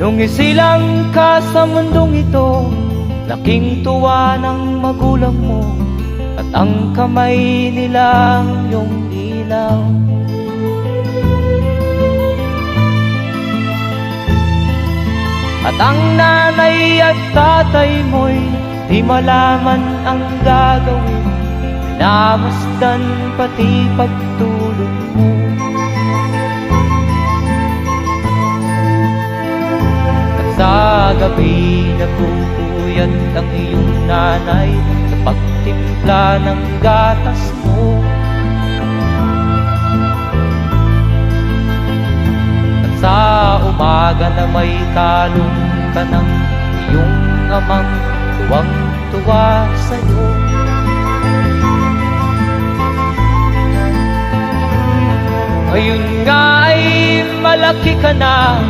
Nung isilang ka sa mundong ito, laking tuwa ng magulang mo, at ang kamay nila iyong ilaw. At ang nanay at tatay mo'y di malaman ang gagawin, minamasdan pati pagtulog mo. At sa gabi nagpupuyat ang iyong nanay sa pagtimpla ng gatas mo. At sa umaga na may talong ka ng iyong amang tuwang-tuwa sa'yo. Ngayon nga ay malaki ka na,